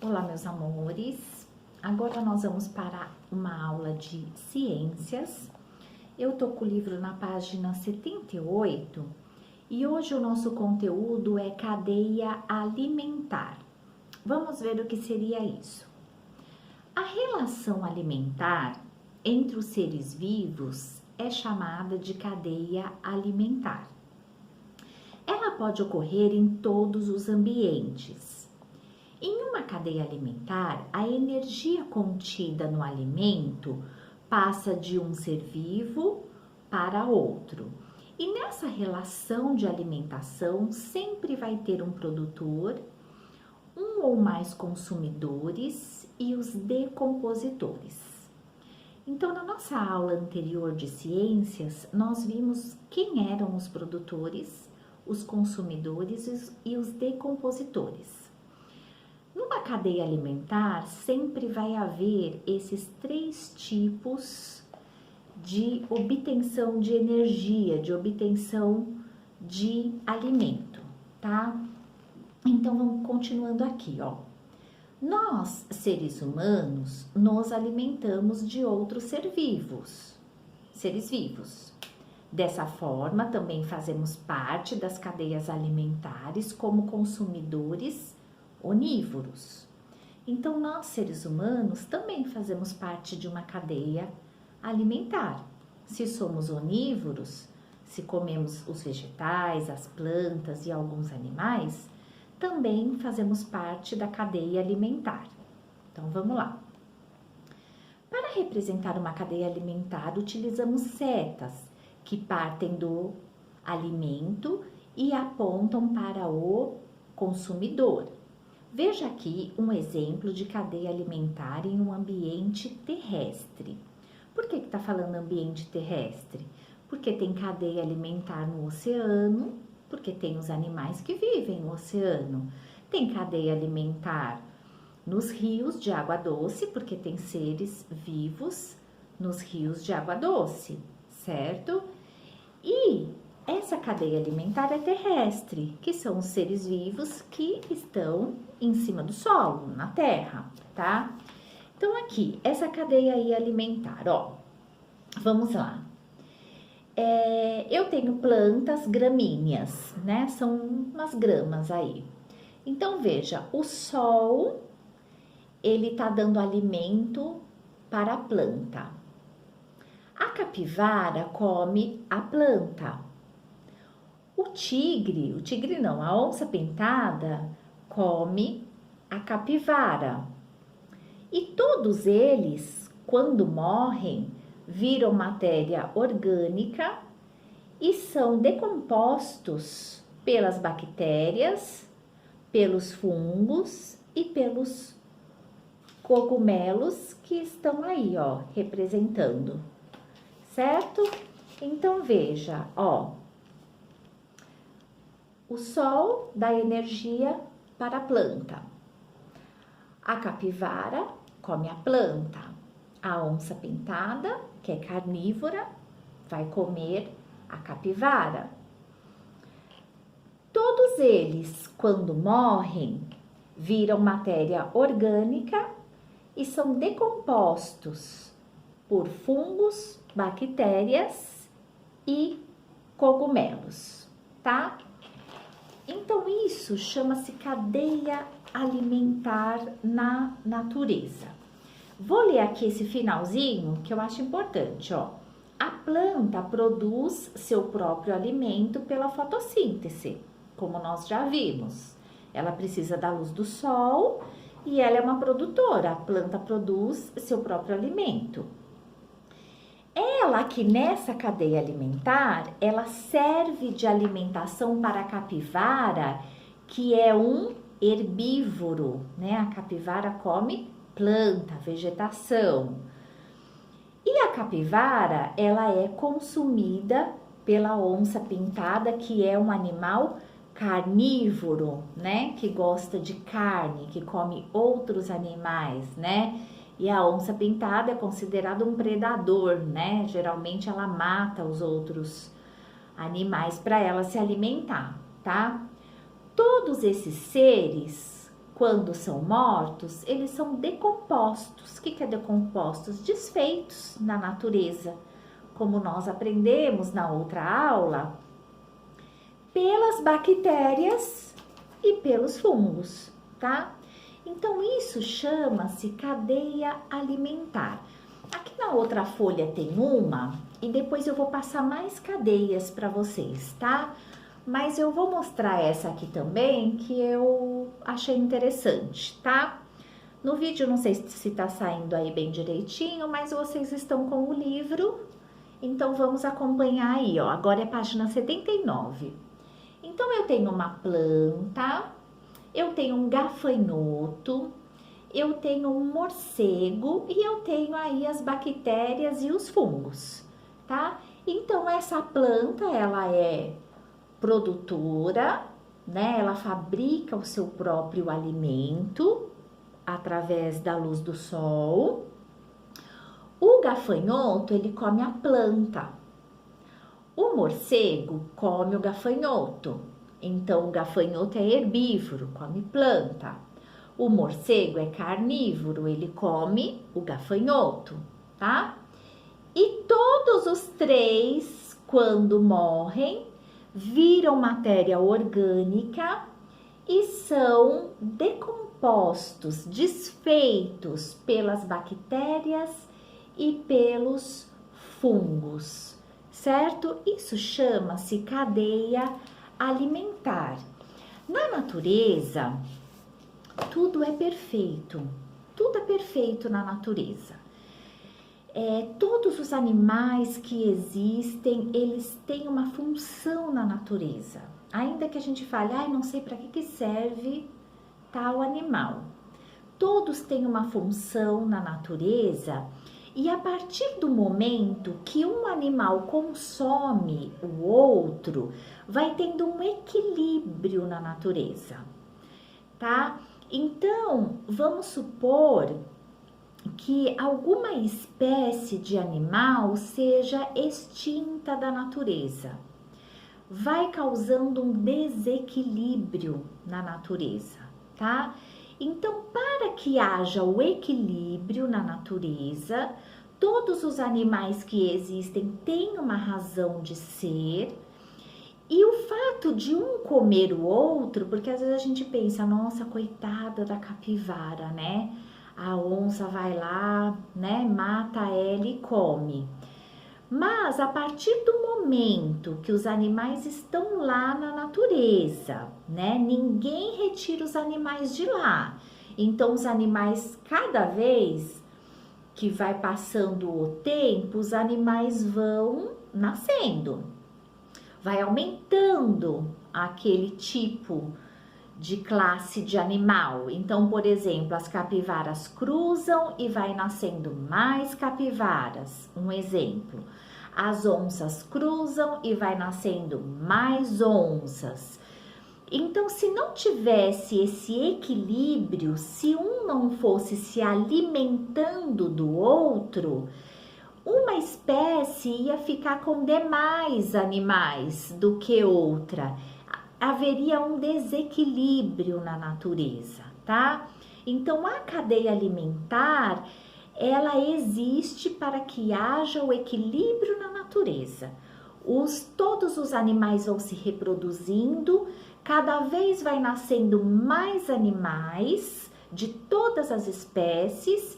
Olá, meus amores. Agora nós vamos para uma aula de ciências. Eu tô com o livro na página 78 e hoje o nosso conteúdo é cadeia alimentar. Vamos ver o que seria isso. A relação alimentar entre os seres vivos é chamada de cadeia alimentar. Ela pode ocorrer em todos os ambientes. Em uma cadeia alimentar, a energia contida no alimento passa de um ser vivo para outro. E nessa relação de alimentação, sempre vai ter um produtor, um ou mais consumidores e os decompositores. Então, na nossa aula anterior de ciências, nós vimos quem eram os produtores, os consumidores e os decompositores. Numa cadeia alimentar, sempre vai haver esses três tipos de obtenção de energia, de obtenção de alimento, tá? Então, vamos continuando aqui, ó. Nós, seres humanos, nos alimentamos de outros seres vivos. Dessa forma, também fazemos parte das cadeias alimentares como consumidores onívoros. Então, nós, seres humanos, também fazemos parte de uma cadeia alimentar. Se somos onívoros, se comemos os vegetais, as plantas e alguns animais, também fazemos parte da cadeia alimentar. Então, vamos lá. Para representar uma cadeia alimentar, utilizamos setas que partem do alimento e apontam para o consumidor. Veja aqui um exemplo de cadeia alimentar em um ambiente terrestre. Por que está falando ambiente terrestre? Porque tem cadeia alimentar no oceano, porque tem os animais que vivem no oceano. Tem cadeia alimentar nos rios de água doce, porque tem seres vivos nos rios de água doce, certo? E essa cadeia alimentar é terrestre, que são os seres vivos que estão em cima do solo, na terra, tá? Então, aqui, essa cadeia aí alimentar, ó, vamos lá. Eu tenho plantas gramíneas, né? São umas gramas aí. Então, veja, o sol, ele tá dando alimento para a planta. A capivara come a planta. A onça pintada come a capivara. E todos eles, quando morrem, viram matéria orgânica e são decompostos pelas bactérias, pelos fungos e pelos cogumelos que estão aí, ó, representando. Certo? Então, veja, ó, o sol dá energia para a planta, a capivara come a planta, a onça pintada, que é carnívora, vai comer a capivara. Todos eles, quando morrem, viram matéria orgânica e são decompostos por fungos, bactérias e cogumelos, tá? Então, isso chama-se cadeia alimentar na natureza. Vou ler aqui esse finalzinho que eu acho importante, ó. A planta produz seu próprio alimento pela fotossíntese, como nós já vimos. Ela precisa da luz do sol e ela é uma produtora. A planta produz seu próprio alimento. Ela que nessa cadeia alimentar, ela serve de alimentação para a capivara, que é um herbívoro, né? A capivara come planta, vegetação. E a capivara, ela é consumida pela onça pintada, que é um animal carnívoro, né? Que gosta de carne, que come outros animais, né? E a onça pintada é considerada um predador, né? Geralmente ela mata os outros animais para ela se alimentar, tá? Todos esses seres, quando são mortos, eles são decompostos. O que é decompostos? Desfeitos na natureza, como nós aprendemos na outra aula, pelas bactérias e pelos fungos, tá? Então, isso chama-se cadeia alimentar. Aqui na outra folha tem uma, e depois eu vou passar mais cadeias para vocês, tá? Mas eu vou mostrar essa aqui também, que eu achei interessante, tá? No vídeo, não sei se tá saindo aí bem direitinho, mas vocês estão com o livro, então vamos acompanhar aí, ó. Agora é página 79. Então, eu tenho uma planta, eu tenho um gafanhoto, eu tenho um morcego e eu tenho aí as bactérias e os fungos, tá? Então, essa planta, ela é produtora, né? Ela fabrica o seu próprio alimento através da luz do sol. O gafanhoto, ele come a planta. O morcego come o gafanhoto. Então, o gafanhoto é herbívoro, come planta. O morcego é carnívoro, ele come o gafanhoto, tá? E todos os três, quando morrem, viram matéria orgânica e são decompostos, desfeitos pelas bactérias e pelos fungos, certo? Isso chama-se cadeia alimentar. Na natureza, tudo é perfeito na natureza. Todos os animais que existem, eles têm uma função na natureza. Ainda que a gente fale, não sei para que serve tal animal. Todos têm uma função na natureza e a partir do momento que um animal consome o outro, vai tendo um equilíbrio na natureza, tá? Então, vamos supor que alguma espécie de animal seja extinta da natureza. Vai causando um desequilíbrio na natureza, tá? Então, para que haja o equilíbrio na natureza, todos os animais que existem têm uma razão de ser. E o fato de um comer o outro, porque às vezes a gente pensa, nossa, coitada da capivara, né? A onça vai lá, né, mata ela e come. Mas a partir do momento que os animais estão lá na natureza, né, ninguém retira os animais de lá. Então, os animais, cada vez que vai passando o tempo, os animais vão nascendo. Vai aumentando aquele tipo de classe de animal. Então, por exemplo, as capivaras cruzam e vai nascendo mais capivaras. Um exemplo. As onças cruzam e vai nascendo mais onças. Então, se não tivesse esse equilíbrio, se um não fosse se alimentando do outro, uma espécie ia ficar com demais animais do que outra. Haveria um desequilíbrio na natureza, tá? Então, a cadeia alimentar, ela existe para que haja o equilíbrio na natureza. Todos os animais vão se reproduzindo, cada vez vai nascendo mais animais de todas as espécies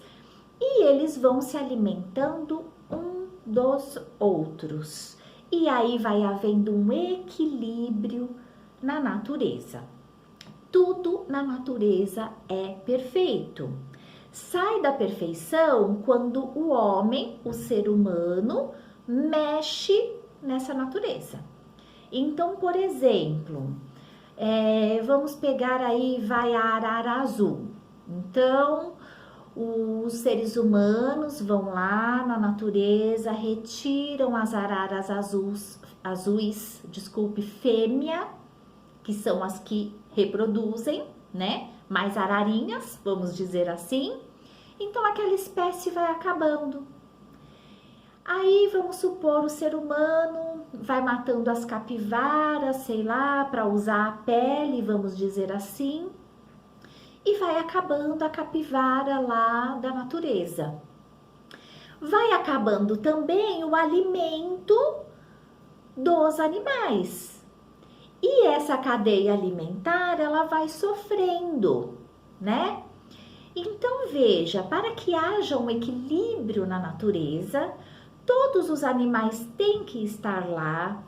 e eles vão se alimentando um dos outros. E aí vai havendo um equilíbrio na natureza. Tudo na natureza é perfeito. Sai da perfeição quando o homem, o ser humano, mexe nessa natureza. Então, por exemplo, vamos pegar aí, vai a arara azul. Então, os seres humanos vão lá na natureza, retiram as araras azuis, fêmea, que são as que reproduzem, né? Mais ararinhas, vamos dizer assim. Então, aquela espécie vai acabando. Aí, vamos supor, o ser humano vai matando as capivaras, sei lá, para usar a pele, vamos dizer assim. e vai acabando a capivara lá da natureza. Vai acabando também o alimento dos animais. E essa cadeia alimentar, ela vai sofrendo, né? Então veja, para que haja um equilíbrio na natureza, todos os animais têm que estar lá,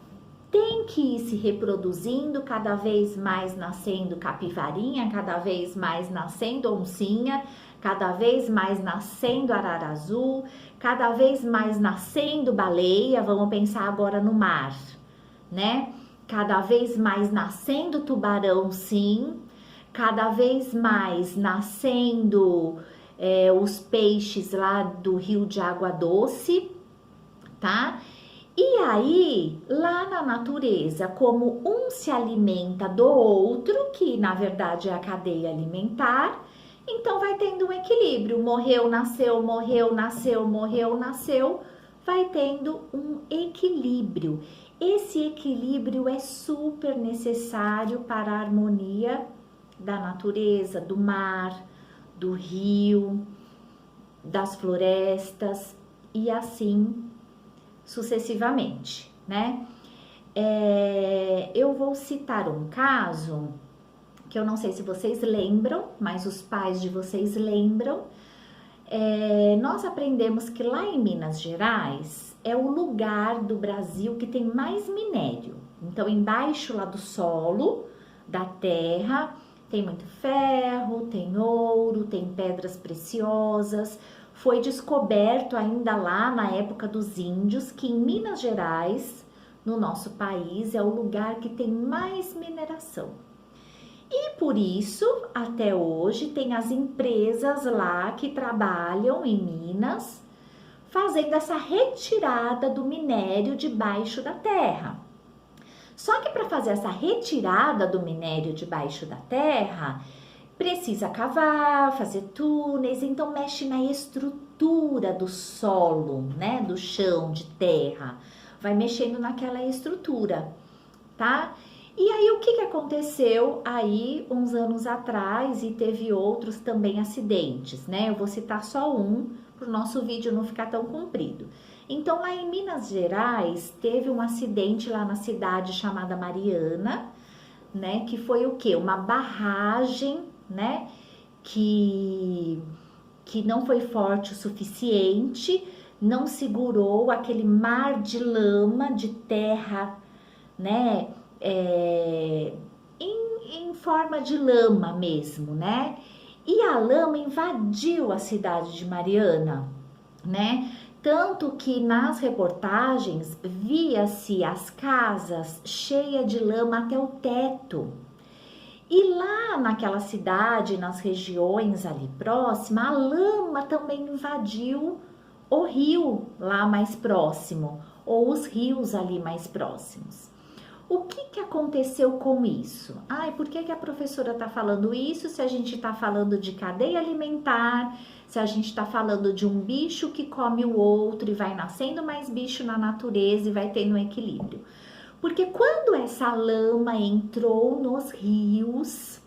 têm que ir se reproduzindo, cada vez mais nascendo capivarinha, cada vez mais nascendo oncinha, cada vez mais nascendo arara azul, cada vez mais nascendo baleia, vamos pensar agora no mar, né? Cada vez mais nascendo tubarão, sim, cada vez mais nascendo os peixes lá do rio de água doce, tá? E aí, lá na natureza, como um se alimenta do outro, que na verdade é a cadeia alimentar, então vai tendo um equilíbrio. Morreu, nasceu, morreu, nasceu, morreu, nasceu, vai tendo um equilíbrio. Esse equilíbrio é super necessário para a harmonia da natureza, do mar, do rio, das florestas e assim sucessivamente, né? Eu vou citar um caso que eu não sei se vocês lembram, mas os pais de vocês lembram. Nós aprendemos que lá em Minas Gerais é o lugar do Brasil que tem mais minério. Então, embaixo lá do solo, da terra, tem muito ferro, tem ouro, tem pedras preciosas. Foi descoberto ainda lá na época dos índios que em Minas Gerais, no nosso país, é o lugar que tem mais mineração. E por isso, até hoje, tem as empresas lá que trabalham em Minas, fazendo essa retirada do minério debaixo da terra. Só que para fazer essa retirada do minério debaixo da terra, precisa cavar, fazer túneis, então mexe na estrutura do solo, né, do chão de terra, vai mexendo naquela estrutura, tá? E aí o que aconteceu aí uns anos atrás e teve outros também acidentes, né? Eu vou citar só um para o nosso vídeo não ficar tão comprido. Então lá em Minas Gerais teve um acidente lá na cidade chamada Mariana, né? Que foi o quê? Uma barragem, né? Que não foi forte o suficiente, não segurou aquele mar de lama, de terra, né? Em forma de lama mesmo, né? E a lama invadiu a cidade de Mariana, né? Tanto que nas reportagens via-se as casas cheias de lama até o teto. E lá naquela cidade, nas regiões ali próximas, a lama também invadiu o rio lá mais próximo, ou os rios ali mais próximos. O que aconteceu com isso? Por que a professora está falando isso se a gente está falando de cadeia alimentar, se a gente está falando de um bicho que come o outro e vai nascendo mais bicho na natureza e vai tendo um equilíbrio? Porque quando essa lama entrou nos rios,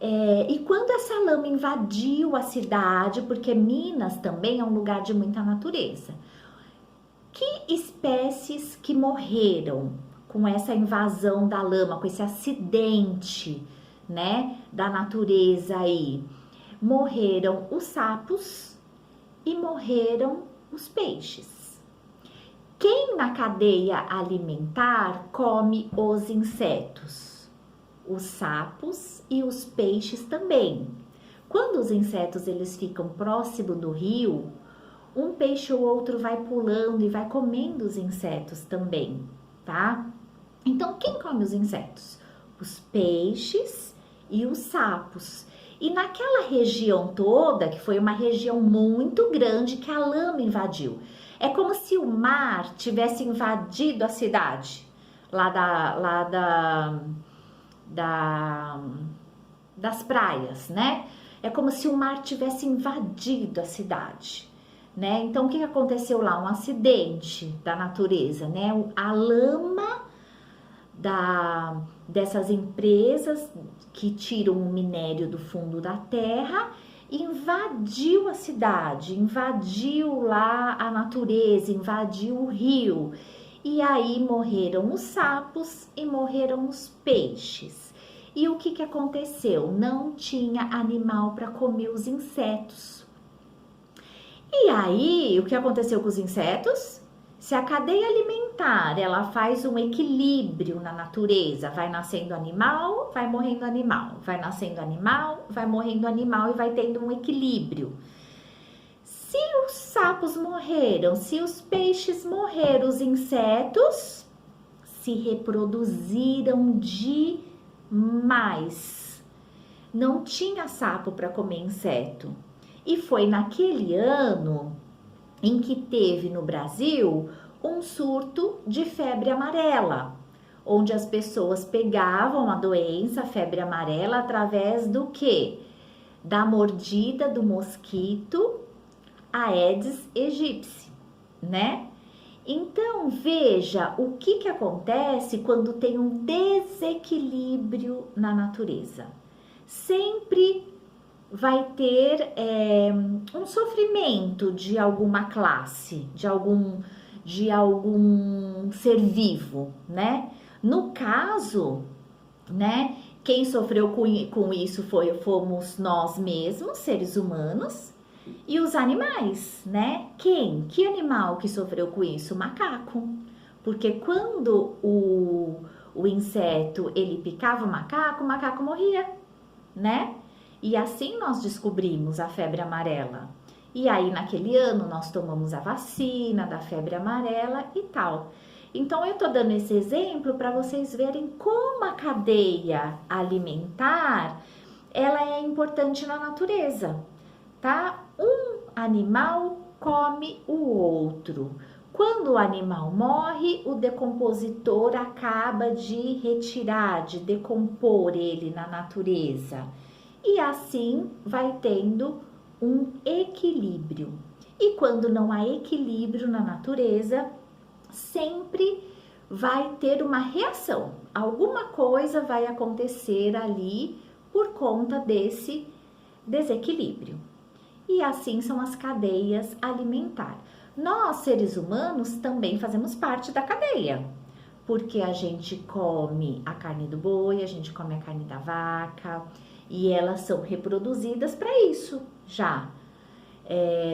e quando essa lama invadiu a cidade, porque Minas também é um lugar de muita natureza, que espécies que morreram com essa invasão da lama, com esse acidente, né, da natureza aí? Morreram os sapos e morreram os peixes. Quem na cadeia alimentar come os insetos? Os sapos e os peixes também. Quando os insetos eles ficam próximo do rio, um peixe ou outro vai pulando e vai comendo os insetos também, tá? Então, quem come os insetos? Os peixes e os sapos. E naquela região toda, que foi uma região muito grande que a lama invadiu, é como se o mar tivesse invadido a cidade, das praias, né? É como se o mar tivesse invadido a cidade, né? Então, o que aconteceu lá? Um acidente da natureza, né? A lama dessas empresas que tiram o minério do fundo da terra, invadiu a cidade, invadiu lá a natureza, invadiu o rio. E aí morreram os sapos e morreram os peixes. E o que aconteceu? Não tinha animal para comer os insetos. E aí, o que aconteceu com os insetos? Se a cadeia alimentar, ela faz um equilíbrio na natureza, vai nascendo animal, vai morrendo animal, vai nascendo animal, vai morrendo animal e vai tendo um equilíbrio. Se os sapos morreram, se os peixes morreram, os insetos se reproduziram demais. Não tinha sapo para comer inseto. E foi naquele ano em que teve no Brasil um surto de febre amarela, onde as pessoas pegavam a doença, a febre amarela, através do quê? Da mordida do mosquito Aedes aegypti, né? Então, veja o que acontece quando tem um desequilíbrio na natureza. Sempre vai ter um sofrimento de alguma classe, de algum ser vivo, né? No caso, né, quem sofreu com isso fomos nós mesmos, seres humanos, e os animais, né? Que animal que sofreu com isso? O macaco. Porque quando o inseto, ele picava o macaco morria, né? E assim nós descobrimos a febre amarela. E aí, naquele ano, nós tomamos a vacina da febre amarela e tal. Então, eu tô dando esse exemplo para vocês verem como a cadeia alimentar, ela é importante na natureza, tá? Um animal come o outro. Quando o animal morre, o decompositor acaba de retirar, de decompor ele na natureza. E assim vai tendo um equilíbrio. E quando não há equilíbrio na natureza, sempre vai ter uma reação. Alguma coisa vai acontecer ali por conta desse desequilíbrio. E assim são as cadeias alimentares. Nós, seres humanos, também fazemos parte da cadeia, porque a gente come a carne do boi, a gente come a carne da vaca, e elas são reproduzidas para isso já.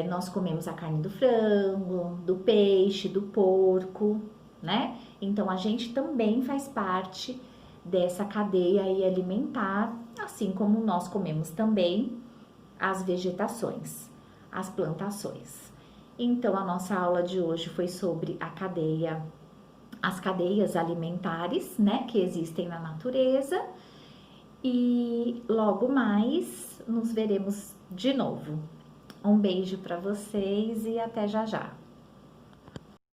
Nós comemos a carne do frango, do peixe, do porco, né? Então, a gente também faz parte dessa cadeia aí alimentar, assim como nós comemos também as vegetações, as plantações. Então, a nossa aula de hoje foi sobre as cadeias alimentares, né, que existem na natureza. E logo mais nos veremos de novo. Um beijo para vocês e até já já.